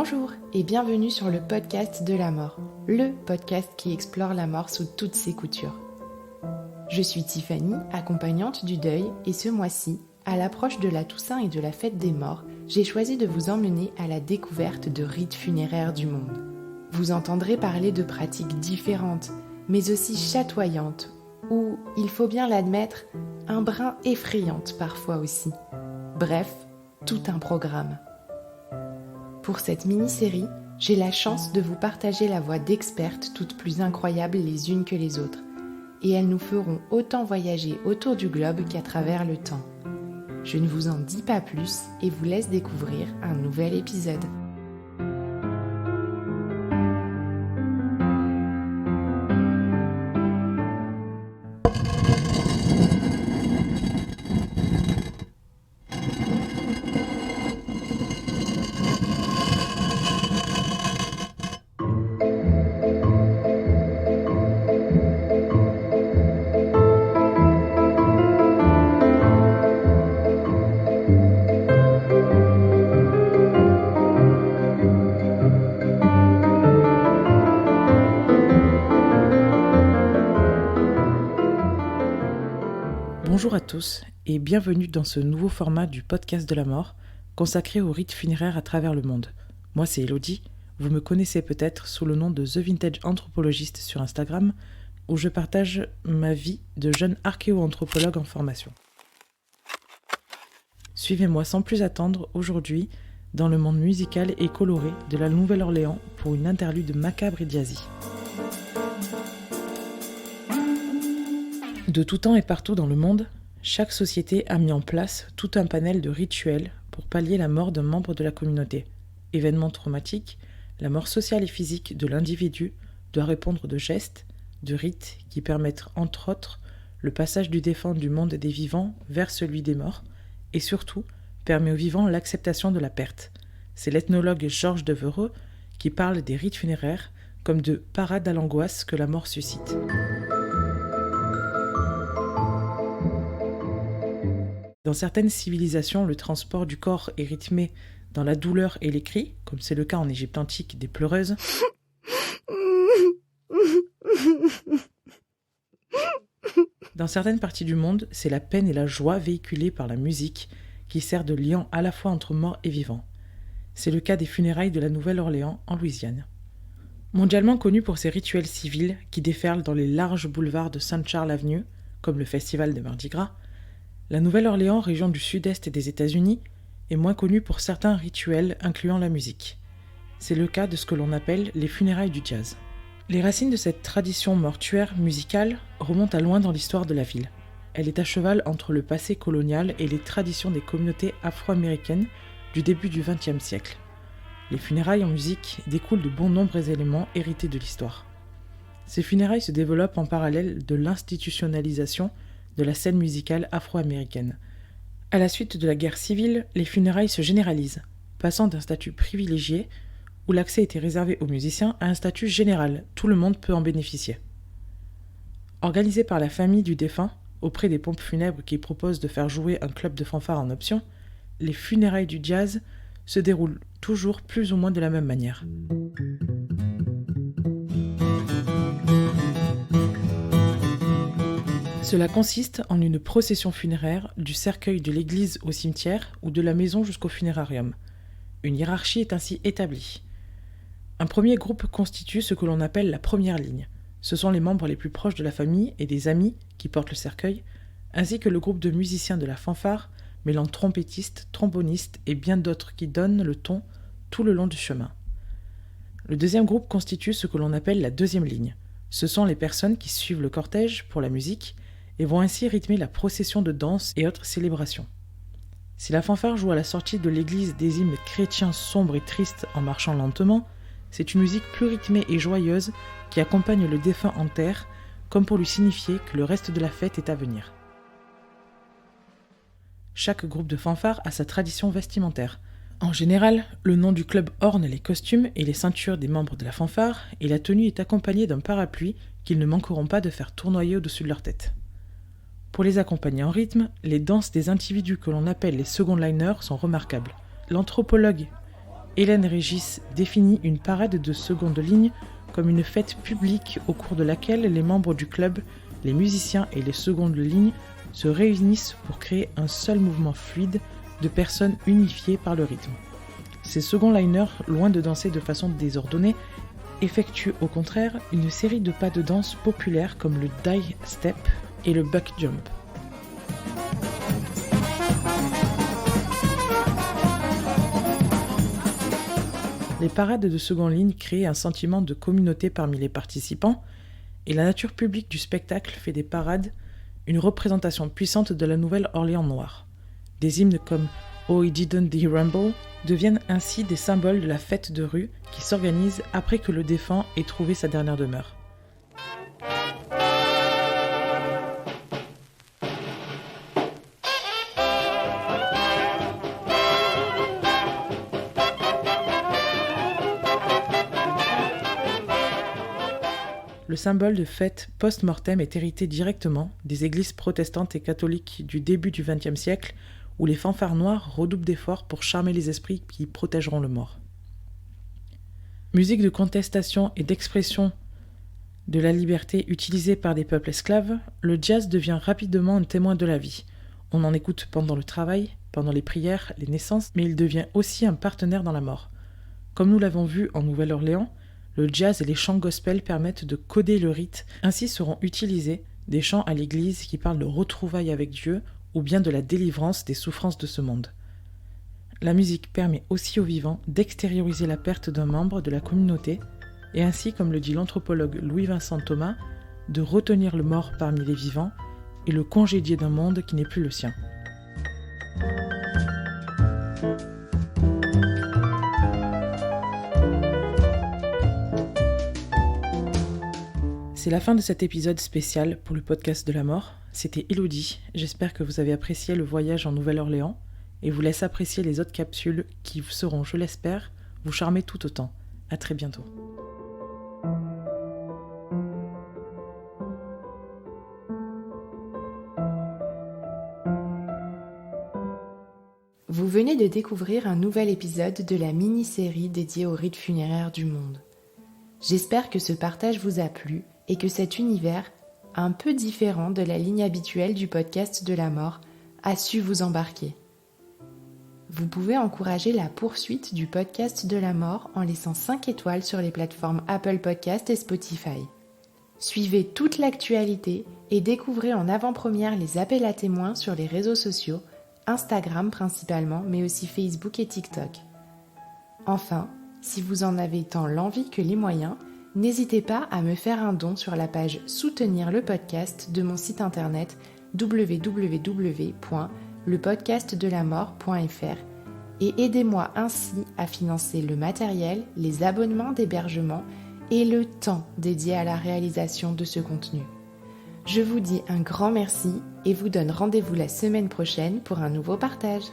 Bonjour et bienvenue sur le podcast de la mort, le podcast qui explore la mort sous toutes ses coutures. Je suis Tiffany, accompagnante du deuil, et ce mois-ci, à l'approche de la Toussaint et de la fête des morts, j'ai choisi de vous emmener à la découverte de rites funéraires du monde. Vous entendrez parler de pratiques différentes, mais aussi chatoyantes, ou, il faut bien l'admettre, un brin effrayantes parfois aussi. Bref, tout un programme. Pour cette mini-série, j'ai la chance de vous partager la voix d'expertes toutes plus incroyables les unes que les autres, et elles nous feront autant voyager autour du globe qu'à travers le temps. Je ne vous en dis pas plus et vous laisse découvrir un nouvel épisode. Bonjour à tous et bienvenue dans ce nouveau format du podcast de la mort consacré aux rites funéraires à travers le monde. Moi c'est Elodie, vous me connaissez peut-être sous le nom de The Vintage Anthropologist sur Instagram où je partage ma vie de jeune archéo-anthropologue en formation. Suivez-moi sans plus attendre aujourd'hui dans le monde musical et coloré de la Nouvelle-Orléans pour une interlude macabre et jazzy. De tout temps et partout dans le monde, chaque société a mis en place tout un panel de rituels pour pallier la mort d'un membre de la communauté. Événement traumatique, la mort sociale et physique de l'individu doit répondre de gestes, de rites qui permettent entre autres le passage du défunt du monde des vivants vers celui des morts et surtout permet aux vivants l'acceptation de la perte. C'est l'ethnologue Georges Devereux qui parle des rites funéraires comme de parades à l'angoisse que la mort suscite. Dans certaines civilisations, le transport du corps est rythmé dans la douleur et les cris, comme c'est le cas en Égypte antique des pleureuses. Dans certaines parties du monde, c'est la peine et la joie véhiculées par la musique qui sert de lien à la fois entre morts et vivants. C'est le cas des funérailles de la Nouvelle-Orléans en Louisiane. Mondialement connu pour ses rituels civils qui déferlent dans les larges boulevards de St. Charles Avenue, comme le festival de Mardi Gras, la Nouvelle-Orléans, région du sud-est des États-Unis, est moins connue pour certains rituels incluant la musique. C'est le cas de ce que l'on appelle les funérailles du jazz. Les racines de cette tradition mortuaire musicale remontent à loin dans l'histoire de la ville. Elle est à cheval entre le passé colonial et les traditions des communautés afro-américaines du début du XXe siècle. Les funérailles en musique découlent de bon nombre d'éléments hérités de l'histoire. Ces funérailles se développent en parallèle de l'institutionnalisation de la scène musicale afro-américaine. À la suite de la guerre civile, les funérailles se généralisent, passant d'un statut privilégié, où l'accès était réservé aux musiciens, à un statut général, tout le monde peut en bénéficier. Organisées par la famille du défunt, auprès des pompes funèbres qui proposent de faire jouer un club de fanfare en option, les funérailles du jazz se déroulent toujours plus ou moins de la même manière. Cela consiste en une procession funéraire du cercueil de l'église au cimetière ou de la maison jusqu'au funérarium. Une hiérarchie est ainsi établie. Un premier groupe constitue ce que l'on appelle la première ligne. Ce sont les membres les plus proches de la famille et des amis qui portent le cercueil, ainsi que le groupe de musiciens de la fanfare, mêlant trompettistes, trombonistes et bien d'autres qui donnent le ton tout le long du chemin. Le deuxième groupe constitue ce que l'on appelle la deuxième ligne. Ce sont les personnes qui suivent le cortège pour la musique et vont ainsi rythmer la procession de danse et autres célébrations. Si la fanfare joue à la sortie de l'église des hymnes chrétiens sombres et tristes en marchant lentement, c'est une musique plus rythmée et joyeuse qui accompagne le défunt en terre, comme pour lui signifier que le reste de la fête est à venir. Chaque groupe de fanfare a sa tradition vestimentaire. En général, le nom du club orne les costumes et les ceintures des membres de la fanfare, et la tenue est accompagnée d'un parapluie qu'ils ne manqueront pas de faire tournoyer au-dessus de leur tête. Pour les accompagner en rythme, les danses des individus que l'on appelle les second liners sont remarquables. L'anthropologue Hélène Régis définit une parade de seconde ligne comme une fête publique au cours de laquelle les membres du club, les musiciens et les secondes lignes se réunissent pour créer un seul mouvement fluide de personnes unifiées par le rythme. Ces second-liners, loin de danser de façon désordonnée, effectuent au contraire une série de pas de danse populaires comme le die step et le buck jump. Les parades de seconde ligne créent un sentiment de communauté parmi les participants et la nature publique du spectacle fait des parades une représentation puissante de la Nouvelle-Orléans noire. Des hymnes comme « Oh, he didn't he rumble » deviennent ainsi des symboles de la fête de rue qui s'organise après que le défunt ait trouvé sa dernière demeure. Le symbole de fête post-mortem est hérité directement des églises protestantes et catholiques du début du XXe siècle où les fanfares noires redoublent d'efforts pour charmer les esprits qui protégeront le mort. Musique de contestation et d'expression de la liberté utilisée par des peuples esclaves, le jazz devient rapidement un témoin de la vie. On en écoute pendant le travail, pendant les prières, les naissances, mais il devient aussi un partenaire dans la mort. Comme nous l'avons vu en Nouvelle-Orléans, le jazz et les chants gospel permettent de coder le rite. Ainsi seront utilisés des chants à l'église qui parlent de retrouvailles avec Dieu ou bien de la délivrance des souffrances de ce monde. La musique permet aussi aux vivants d'extérioriser la perte d'un membre de la communauté et ainsi, comme le dit l'anthropologue Louis-Vincent Thomas, de retenir le mort parmi les vivants et le congédier d'un monde qui n'est plus le sien. C'est la fin de cet épisode spécial pour le podcast de la mort. C'était Elodie. J'espère que vous avez apprécié le voyage en Nouvelle-Orléans et vous laisse apprécier les autres capsules qui seront, je l'espère, vous charmer tout autant. À très bientôt. Vous venez de découvrir un nouvel épisode de la mini-série dédiée aux rites funéraires du monde. J'espère que ce partage vous a plu et que cet univers, un peu différent de la ligne habituelle du podcast de la mort, a su vous embarquer. Vous pouvez encourager la poursuite du podcast de la mort en laissant 5 étoiles sur les plateformes Apple Podcast et Spotify. Suivez toute l'actualité et découvrez en avant-première les appels à témoins sur les réseaux sociaux, Instagram principalement, mais aussi Facebook et TikTok. Enfin, si vous en avez tant l'envie que les moyens, n'hésitez pas à me faire un don sur la page Soutenir le podcast de mon site internet www.lepodcastdelamort.fr et aidez-moi ainsi à financer le matériel, les abonnements d'hébergement et le temps dédié à la réalisation de ce contenu. Je vous dis un grand merci et vous donne rendez-vous la semaine prochaine pour un nouveau partage.